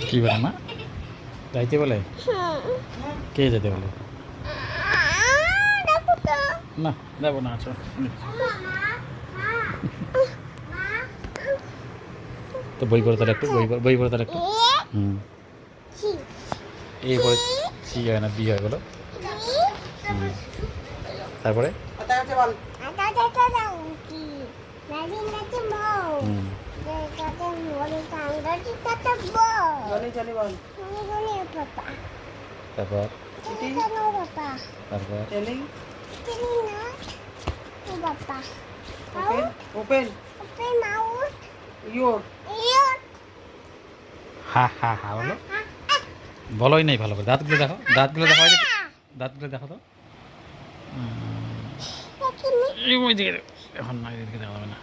কি বলে মা যাইতে বলে কে যেতে বলে না যাবো না আছো তো বই পড়ো তাহলে একটু বই পড়ো তাহলে একটু এই পরে সি হয় না বি হয় বলো তারপরে তারপর হা হা হা বলো বলোই নাই ভালো করে দাঁতগুলো দেখো দাঁতগুলো দেখো দাঁতগুলো দেখো তো ওই দিকে এখন না এদিকে দেখা যাবে না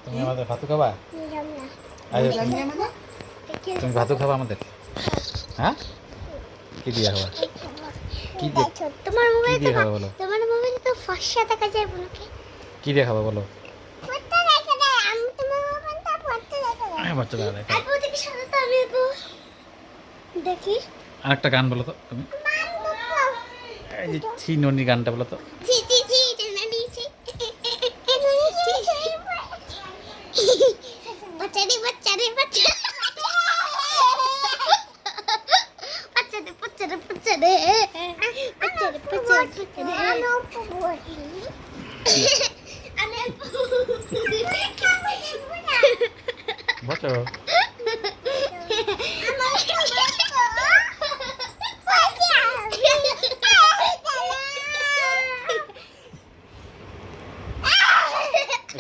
তুমি আমাদের ভাতু খাবা তুমি ভাতু খাবা আমাদের হ্যাঁ কি দিয়ে খাবা কি দিয়ে খাবা বলো তোমার মোবাইলে তো ফর্সা দেখা যায় বলো কি দিয়ে খাবা বলো ফটো রেখে দে আমি তোমার মোবাইলটা ফটো রেখে দে বাচ্চা দাদা আপু দেখি সাথে তো আমি দেখি আরেকটা গান বলো তো তুমি এই যে ছি ননি গানটা বলো তো জি জি জি এটা নিয়েছি বাচ্চারে বাচ্চারে বাচ্চারে বাচ্চারে বাচ্চারে বাচ্চারে বসো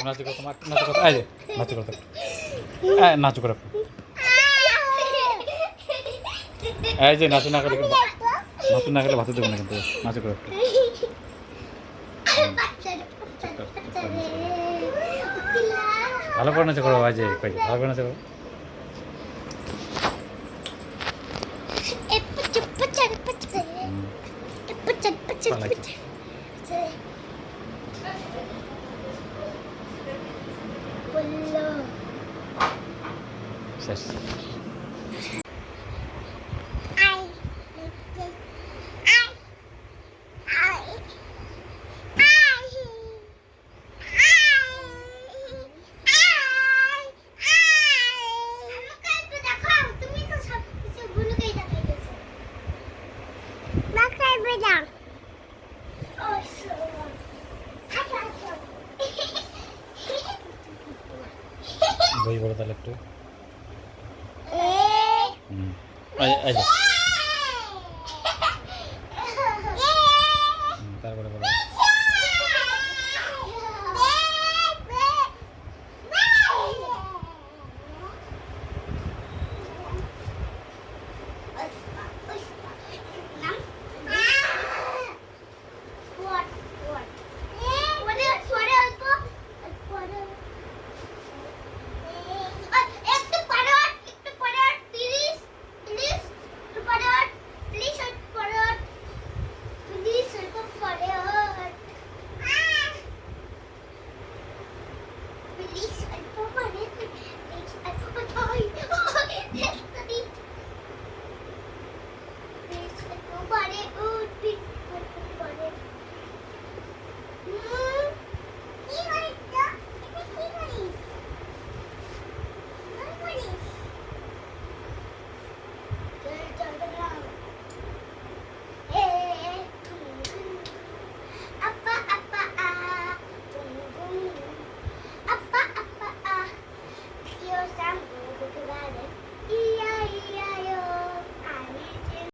নাচু করো তোমার নাচু করো এই যে নাচু করো নাচু করো এই যে নাচু না করলে নাচু না করলে ভাত দেবো না কিন্তু নাচু করো ভালো করে নাচু করো এই যে ভালো করে নাচু করো শেষ বই বলো তাহলে একটু